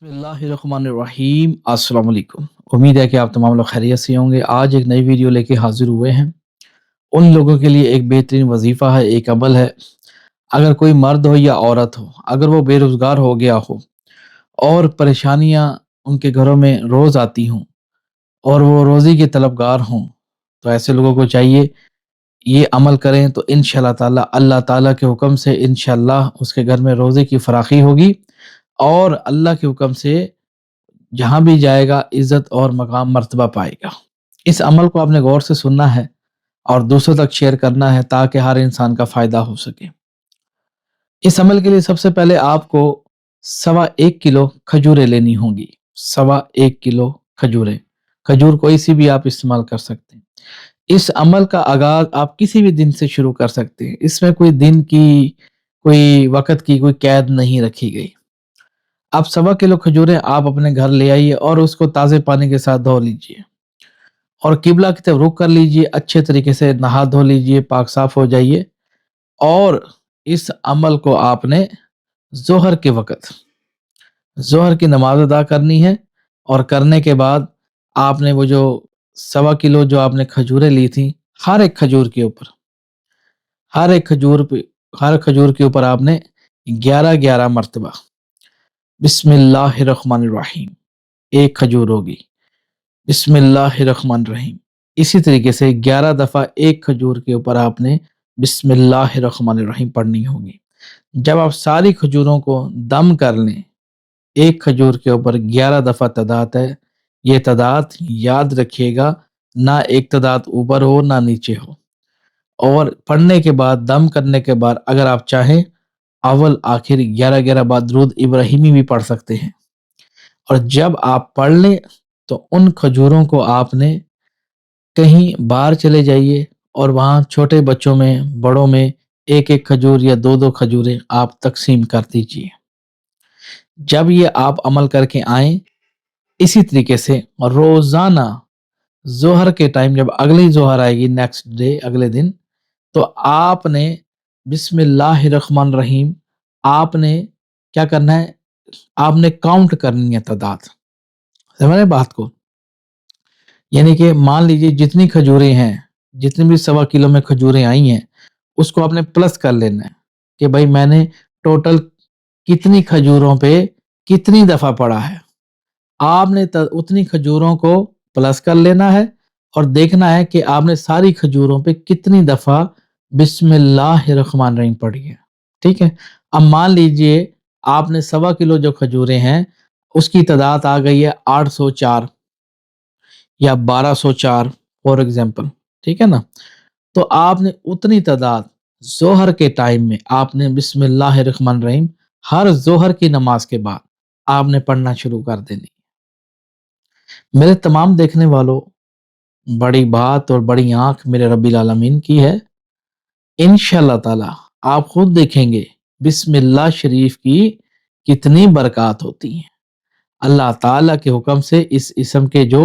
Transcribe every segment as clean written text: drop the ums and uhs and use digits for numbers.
बिस्मिल्लाहिर्रहमानिर्रहीम अस्सलाम वालेकुम। उम्मीद है कि आप तमाम लोग खैरियत से होंगे। आज एक नई वीडियो लेके हाजिर हुए हैं। उन लोगों के लिए एक बेहतरीन वजीफ़ा है, एक अमल है। अगर कोई मर्द हो या औरत हो, अगर वो बेरोज़गार हो गया हो और परेशानियाँ उनके घरों में रोज़ आती हों और वो रोज़ी के तलबगार हों, तो ऐसे लोगों को चाहिए ये अमल करें तो इंशाअल्लाह ताला अल्लाह ताला के हुक्म से इंशाअल्लाह उसके घर में रोज़ी की फ़राखी होगी और अल्लाह के हुक्म से जहाँ भी जाएगा इज़्ज़त और मकाम मर्तबा पाएगा। इस अमल को आपने गौर से सुनना है और दूसरों तक शेयर करना है ताकि हर इंसान का फ़ायदा हो सके। इस अमल के लिए सबसे पहले आपको सवा 1 किलो खजूरें लेनी होंगी। सवा 1 किलो खजूरें। खजूर कोई सी भी आप इस्तेमाल कर सकते हैं। इस अमल का आगाज़ आप किसी भी दिन से शुरू कर सकते हैं। इसमें कोई दिन की, कोई वक़्त की कोई कैद नहीं रखी गई। आप सवा किलो खजूरें आप अपने घर ले आइए और उसको ताज़े पानी के साथ धो लीजिए और किबला की तरफ रुख कर लीजिए, अच्छे तरीके से नहा धो लीजिए, पाक साफ हो जाइए और इस अमल को आपने ज़ोहर के वक़्त, ज़ोहर की नमाज़ अदा करनी है और करने के बाद आपने वो जो सवा किलो जो आपने खजूरें ली थी, हर एक खजूर के ऊपर, हर एक खजूर पे हर खजूर के ऊपर आपने 11-11 मर्तबा बिस्मिल्लाहिर्रहमानिर्रहीम, एक खजूर होगी। बिस्मिल्लाहिर्रहमानिर्रहीम। इसी तरीके से 11 दफ़ा एक खजूर के ऊपर आपने बिस्मिल्लाहिर्रहमानिर्रहीम पढ़नी होगी। जब आप सारी खजूरों को दम कर लें, एक खजूर के ऊपर 11 दफ़ा तदात है, ये तदात याद रखिएगा, ना एक तदात ऊपर हो ना नीचे हो। और पढ़ने के बाद, दम करने के बाद अगर आप चाहें अव्वल आखिर 11-11 बार दुरूद इब्राहिमी भी पढ़ सकते हैं। और जब आप पढ़ लें तो उन खजूरों को आपने कहीं बाहर चले जाइए और वहाँ छोटे बच्चों में, बड़ों में एक-एक खजूर या 2-2 खजूरें आप तक़सीम कर दीजिए। जब ये आप अमल करके आएँ, इसी तरीके से रोज़ाना ज़ोहर के टाइम जब अगली ज़ोहर आएगी नेक्स्ट डे अगले दिन, तो आपने बिस्मिल्लाहिर्रहमानिर्रहीम आपने क्या करना है, आपने काउंट करनी है तादाद। समझ रहे बात को? यानी कि मान लीजिए जितनी खजूरें हैं, जितनी भी सवा किलो में खजूरें आई हैं, उसको आपने प्लस कर लेना है कि भाई मैंने टोटल कितनी खजूरों पे कितनी दफ़ा पढ़ा है। आपने उतनी खजूरों को प्लस कर लेना है और देखना है कि आपने सारी खजूरों पे कितनी दफ़ा बिस्मिल्लाहिर्रहमानिर्रहीम पढ़ी है। ठीक है? अब मान लीजिए आपने सवा किलो जो खजूरें हैं, उसकी तादाद आ गई है 804 या 1204 फॉर एग्जांपल, ठीक है ना? तो आपने उतनी तादाद ज़ोहर के टाइम में आपने बिस्मिल्लाहिर्रहमानिर्रहीम हर ज़ोहर की नमाज के बाद आपने पढ़ना शुरू कर देनी। मेरे तमाम देखने वालों, बड़ी बात और बड़ी आँख मेरे रब्बिल आलमीन की है। इंशाअल्लाह ताला आप खुद देखेंगे बिस्मिल्लाह शरीफ की कितनी बरक़ात होती हैं। अल्लाह ताला के हुक्म से इस इस्म के जो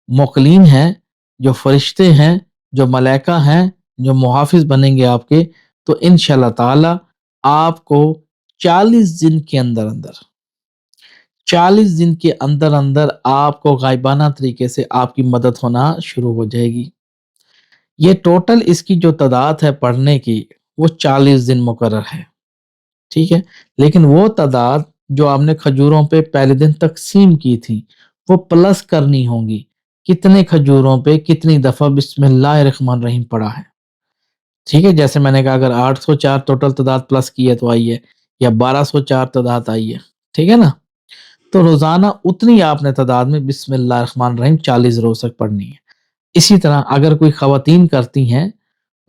मुक़लीन हैं, जो फ़रिश्ते हैं, जो मलाइका हैं, जो मुहाफ़िज़ बनेंगे आपके, तो इंशाअल्लाह ताला आपको 40 दिन के अंदर-अंदर 40 दिन के अंदर-अंदर आपको गायबाना तरीके से आपकी मदद होना शुरू हो जाएगी। ये टोटल इसकी जो तादाद है पढ़ने की, वो 40 दिन मुकर्रर है, ठीक है? लेकिन वो तादाद जो आपने खजूरों पे पहले दिन तक़सीम की थी, वो प्लस करनी होंगी। कितने खजूरों पे कितनी दफ़ा बिस्मिल्लाहिर्रहमानिर्रहीम पढ़ा है, ठीक है? जैसे मैंने कहा अगर 804 टोटल तादाद प्लस की है तो आई है या 1204 तादाद आई है, ठीक है ना? तो रोज़ाना उतनी आपने तादाद में बिस्मिल्लाहिर्रहमानिर्रहीम 40 रोज़ तक पढ़नी है। इसी तरह अगर कोई ख़वातीन करती हैं,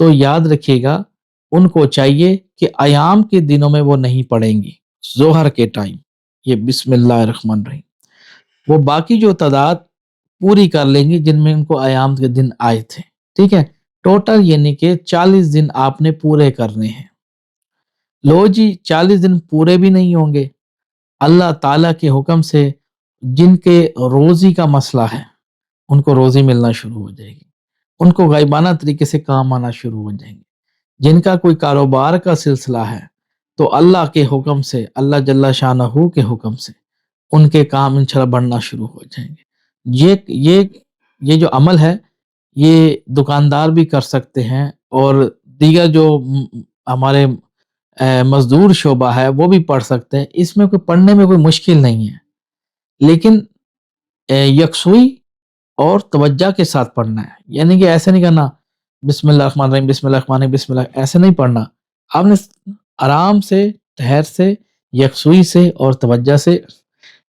तो याद रखिएगा उनको चाहिए कि अयाम के दिनों में वो नहीं पढ़ेंगी, ज़ोहर के टाइम ये बिस्मिल्लाहिर्रहमानिर्रहीम। वो बाकी जो तादाद पूरी कर लेंगी जिनमें उनको अयाम के दिन आए थे, ठीक है? टोटल यानी कि 40 दिन आपने पूरे करने हैं। लो जी 40 दिन पूरे भी नहीं होंगे, अल्लाह ताला के हुक्म से जिनके रोज़ी का मसला है, उनको रोज़ी मिलना शुरू हो जाएगी। उनको गायबाना तरीके से काम आना शुरू हो जाएंगे। जिनका कोई कारोबार का सिलसिला है, तो अल्लाह के हुक्म से, अल्लाह जल्ला शानहू के हुक्म से ان کے کام انشاءاللہ بڑھنا شروع ہو جائیں گے۔ یہ جو عمل ہے یہ دکاندار بھی کر سکتے ہیں، اور دیگر جو ہمارے مزدور شعبہ ہے وہ بھی پڑھ سکتے ہیں۔ اس میں پڑھنے میں کوئی مشکل نہیں ہے، لیکن یکسوئی اور توجہ کے ساتھ پڑھنا ہے، یعنی کہ ایسے نہیں کرنا بسم اللہ الرحمن الرحیم بسم اللہ الرحمن الرحیم بسم اللہ، ایسے نہیں پڑھنا۔ آپ نے آرام سے، ٹھہر سے، یکسوئی سے اور توجہ سے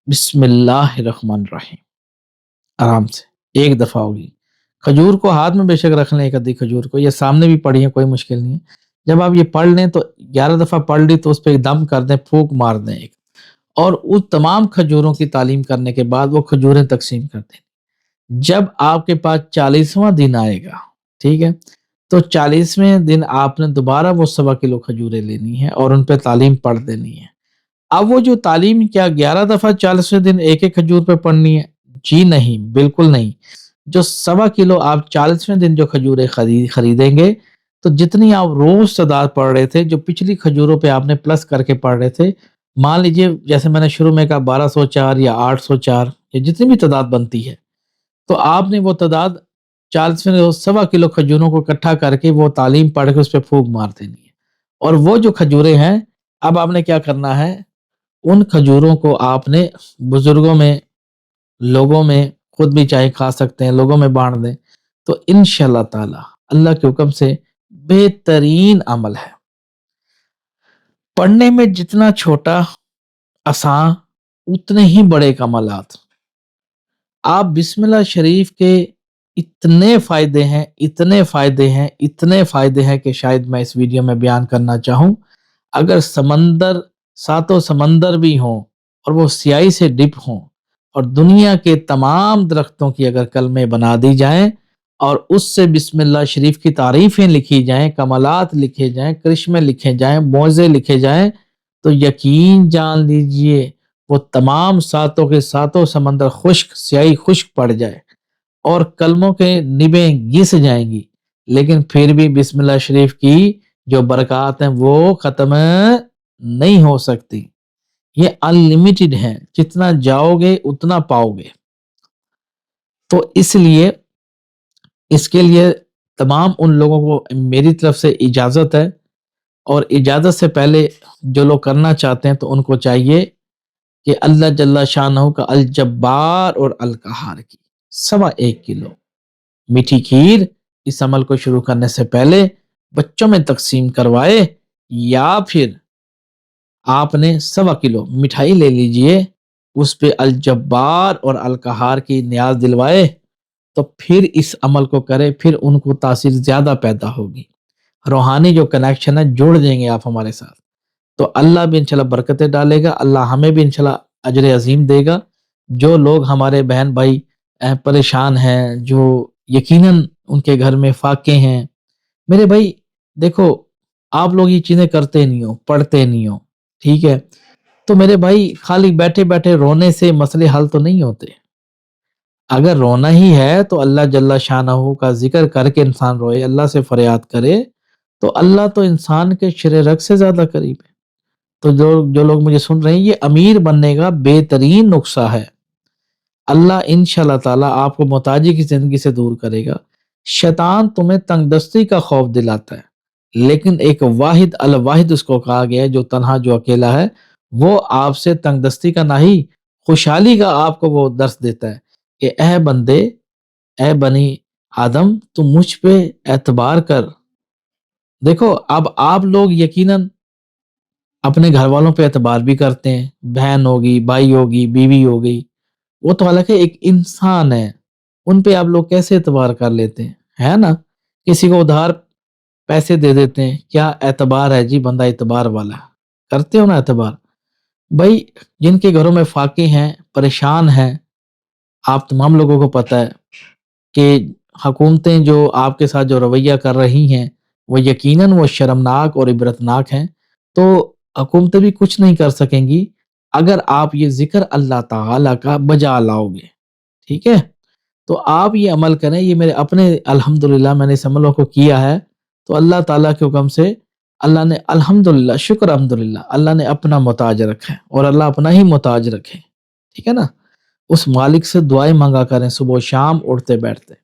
بسم اللہ الرحمن الرحیم آرام سے ایک دفعہ ہوگی۔ کھجور کو ہاتھ میں بے شک رکھ لیں، ایک ادھی کھجور کو، یا سامنے بھی پڑھیے، کوئی مشکل نہیں ہے۔ جب آپ یہ پڑھ لیں تو 11 دفعہ پڑھ لی تو اس پہ ایک دم کر دیں، پھونک مار دیں ایک، اور اس تمام کھجوروں کی تعلیم کرنے کے بعد وہ کھجوریں تقسیم کر دیں۔ جب آپ کے پاس 40واں دن آئے گا، ٹھیک ہے، تو 40ویں دن آپ نے دوبارہ وہ 1.25 کلو کھجوریں لینی ہے اور ان پہ تعلیم پڑھ دینی ہے۔ اب وہ جو تعلیم کیا 11 دفعہ 40ویں دن ایک ایک کھجور پہ پڑھنی ہے؟ جی نہیں، بالکل نہیں۔ جو 1.25 کلو آپ 40ویں دن جو کھجوریں خریدیں گے، تو جتنی آپ روز تعداد پڑھ رہے تھے، جو پچھلی کھجوروں پہ آپ نے پلس کر کے پڑھ رہے تھے، مان لیجئے جیسے میں نے شروع میں کہا 1204 یا 804 یا جتنی بھی تعداد بنتی ہے، تو آپ نے وہ تعداد 40ویں 1.25 کلو کھجوروں کو اکٹھا کر کے وہ تعلیم پڑھ کے اس پہ پھونک مار دینی ہے۔ اور وہ جو کھجوریں ہیں، اب آپ نے کیا کرنا ہے، ان کھجوروں کو آپ نے بزرگوں میں، لوگوں میں، خود بھی چاہے کھا سکتے ہیں، لوگوں میں بانٹ دیں، تو انشاءاللہ تعالی اللہ کے حکم سے بہترین عمل ہے۔ پڑھنے میں جتنا چھوٹا آسان، اتنے ہی بڑے کمالات۔ آپ بسم اللہ شریف کے اتنے فائدے ہیں، اتنے فائدے ہیں، اتنے فائدے ہیں کہ شاید میں اس ویڈیو میں بیان کرنا چاہوں۔ اگر سمندر، ساتوں سمندر بھی ہوں اور وہ سیاہی سے ڈپ ہوں، اور دنیا کے تمام درختوں کی اگر کلمے بنا دی جائیں اور اس سے بسم اللہ شریف کی تعریفیں لکھی جائیں، کمالات لکھے جائیں، کرشمے لکھے جائیں، معجزے لکھے جائیں، تو یقین جان لیجئے وہ تمام ساتوں کے ساتوں سمندر خشک، سیاہی خشک پڑ جائے اور کلموں کے نبیں گھس جائیں گی، لیکن پھر بھی بسم اللہ شریف کی جو برکات ہیں وہ ختم نہیں ہو سکتی۔ یہ انلیمیٹڈ ہے، جتنا جاؤ گے اتنا پاؤ گے۔ تو اس لیے اس کے لیے تمام ان لوگوں کو میری طرف سے اجازت ہے، اور اجازت سے پہلے جو لوگ کرنا چاہتے ہیں تو ان کو چاہیے کہ اللہ جل شانہ کا الجبار اور القہار کی 1.25 کلو میٹھی کھیر اس عمل کو شروع کرنے سے پہلے بچوں میں تقسیم کروائے، یا پھر آپ نے 1.25 کلو مٹھائی لے لیجئے، اس پہ الجبار اور القہار کی نیاز دلوائے، تو پھر اس عمل کو کرے، پھر ان کو تاثیر زیادہ پیدا ہوگی، روحانی جو کنیکشن ہے جوڑ دیں گے آپ ہمارے ساتھ، تو اللہ بھی انشاءاللہ برکتیں ڈالے گا، اللہ ہمیں بھی انشاءاللہ اجر عظیم دے گا۔ جو لوگ ہمارے بہن بھائی پریشان ہیں، جو یقیناً ان کے گھر میں فاقے ہیں، میرے بھائی دیکھو، آپ لوگ یہ چیزیں کرتے نہیں ہو، پڑھتے نہیں ہو، ٹھیک ہے، تو میرے بھائی خالی بیٹھے بیٹھے رونے سے مسئلے حل تو نہیں ہوتے۔ اگر رونا ہی ہے تو اللہ جل شانہ کا ذکر کر کے انسان روئے، اللہ سے فریاد کرے، تو اللہ تو انسان کے شرح رگ سے زیادہ قریب ہے۔ تو جو لوگ مجھے سن رہے ہیں، یہ امیر بننے کا بہترین نسخہ ہے۔ اللہ انشاءاللہ تعالیٰ آپ کو محتاجی کی زندگی سے دور کرے گا۔ شیطان تمہیں تنگ دستی کا خوف دلاتا ہے، لیکن ایک واحد الواحد اس کو کہا گیا ہے، جو تنہا، جو اکیلا ہے، وہ آپ سے تنگ دستی کا نہیں، خوشحالی کا آپ کو وہ درس دیتا ہے کہ اے بندے، اے بنی آدم، تم مجھ پہ اعتبار کر۔ دیکھو اب آپ لوگ یقیناً اپنے گھر والوں پہ اعتبار بھی کرتے ہیں، بہن ہوگی، بھائی ہوگی، بیوی ہوگی، وہ تو حالانکہ ایک انسان ہے، ان پہ آپ لوگ کیسے اعتبار کر لیتے ہیں، ہے نا؟ کسی کو ادھار پیسے دے دیتے ہیں، کیا اعتبار ہے جی، بندہ اعتبار والا ہے، کرتے ہو نا اعتبار؟ بھائی جن کے گھروں میں فاقے ہیں، پریشان ہیں، آپ تمام لوگوں کو پتہ ہے کہ حکومتیں جو آپ کے ساتھ جو رویہ کر رہی ہیں، وہ یقیناً وہ شرمناک اور عبرتناک ہیں۔ تو حکومتیں بھی کچھ نہیں کر سکیں گی اگر آپ یہ ذکر اللہ تعالیٰ کا بجا لاؤ گے، ٹھیک ہے؟ تو آپ یہ عمل کریں، یہ میرے اپنے الحمدللہ میں نے اس عملوں کو کیا ہے، تو اللہ تعالیٰ کے حکم سے اللہ نے الحمدللہ، شکر الحمدللہ، اللہ نے اپنا محتاج رکھا ہے، اور اللہ اپنا ہی محتاج رکھے، ठीक है ना? उस मालिक से दुआएं मांगा करें सुबह शाम उठते बैठते।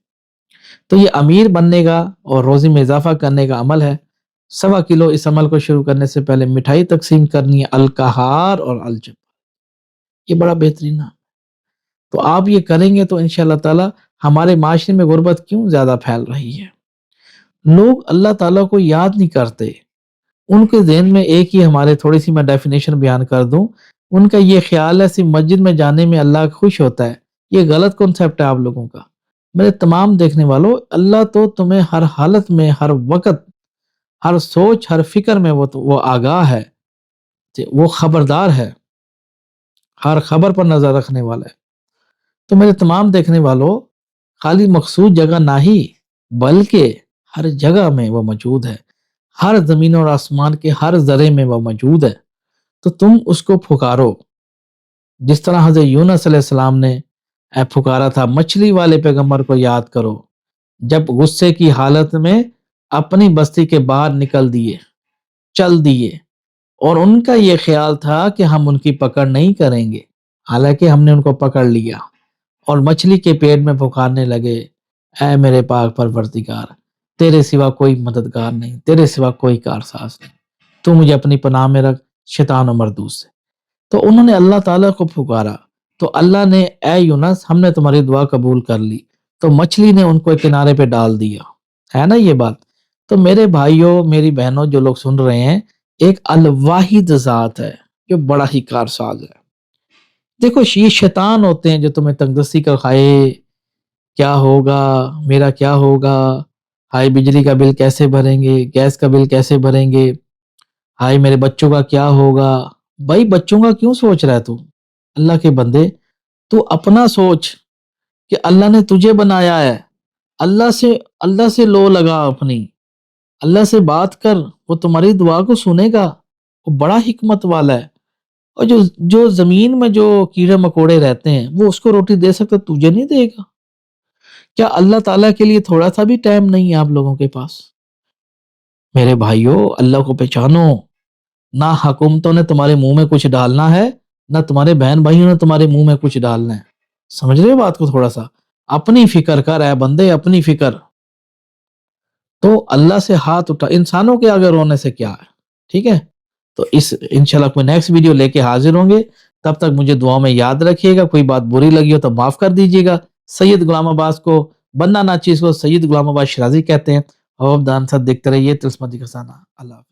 तो ये अमीर बनने का और रोजी में इजाफा करने का अमल है। 1.25 किलो इस अमल को शुरू करने से पहले मिठाई तकसीम करनी है, अलकहार और अलजब, ये बड़ा बेहतरीन है। तो आप ये करेंगे तो इंशाअल्लाह ताला हमारे माशरे में गुर्बत क्यों ज्यादा फैल रही है? लोग अल्लाह ताला को याद नहीं करते। उनके ज़हन में एक ही हमारे थोड़ी-सी मैं डेफिनेशन बयान कर दूँ, उनका ये ख़्याल है सिर्फ़ मस्जिद में जाने में अल्लाह खुश होता है। ये गलत कॉन्सेप्ट है आप लोगों का। मेरे तमाम देखने वालों, अल्लाह तो तुम्हें हर हालत में, हर वक़्त, हर सोच, हर फ़िक्र में वो आगाह है, वो खबरदार है, हर खबर पर नज़र रखने वाला है। तो मेरे तमाम देखने वालों, खाली मखसूस जगह नहीं, बल्कि हर जगह में वो मौजूद है। हर ज़मीन और आसमान के हर ज़र्रे में वो मौजूद है। तो तुम उसको पुकारो, जिस तरह हज़रत यूनुस अलैहिस्सलाम ने पुकारा था। मछली वाले पैगंबर को याद करो, जब गुस्से की हालत में अपनी बस्ती के बाहर निकल दिए, चल दिए, और उनका ये ख्याल था कि हम उनकी पकड़ नहीं करेंगे, हालांकि हमने उनको पकड़ लिया और मछली के पेट में पुकारने लगे, ऐ मेरे पाक परवरदिगार, तेरे सिवा कोई मददगार नहीं, तेरे सिवा कोई कारसाज नहीं, तू मुझे अपनी पनाह में रख शैतान और मरदूस से। तो उन्होंने अल्लाह ताला को पुकारा, तो अल्लाह ने, ऐ यूनुस, हमने तुम्हारी दुआ कबूल कर ली। तो मछली ने उनको एक किनारे पे डाल दिया, है ना ये बात? तो मेरे भाइयों, मेरी बहनों, जो लोग सुन रहे हैं, एक अल वाहिद ज़ात है जो बड़ा ही कारसाज है। देखो, ये शैतान होते हैं जो तुम्हें तंगदस्ती का खाए, क्या होगा, मेरा क्या होगा, हाय बिजली का बिल कैसे भरेंगे, गैस का बिल कैसे भरेंगे, हाय मेरे बच्चों का क्या होगा। भाई, बच्चों का क्यों सोच रहा है तू? अल्लाह के बंदे, तू अपना सोच कि अल्लाह ने तुझे बनाया है। अल्लाह से अल्लाह से लो लगा अपनी, अल्लाह से बात कर, वो तुम्हारी दुआ को सुनेगा। वो बड़ा हिकमत वाला है। और जो जो जमीन में जो कीड़े मकोड़े रहते हैं, वो उसको रोटी दे सकता, तुझे नहीं देगा? क्या अल्लाह ताला के लिए थोड़ा सा भी टाइम नहीं है आप लोगों के पास? मेरे भाइयों, अल्लाह को पहचानो। ना हुकूमतों ने तुम्हारे मुंह में कुछ डालना है, ना तुम्हारे बहन भाइयों ने तुम्हारे मुंह में कुछ डालना है। समझ रहे हो बात को? थोड़ा सा अपनी फिक्र कर, है बंदे, अपनी फिक्र। तो अल्लाह से हाथ उठा, इंसानों के आगे रोने से क्या है? ठीक है? तो इस इंशाल्लाह कोई नेक्स्ट वीडियो लेके हाजिर होंगे। तब तक मुझे दुआ में याद रखिएगा। कोई बात बुरी लगी हो तो माफ कर दीजिएगा। सैयद गुलाम अब्बास को, बन्ना नाचीज को सैयद गुलाम अब्बास शिराजी कहते हैं। और दान साथ देखते रहिए तिलस्मती खजाना। अल्लाह हाफ़िज़।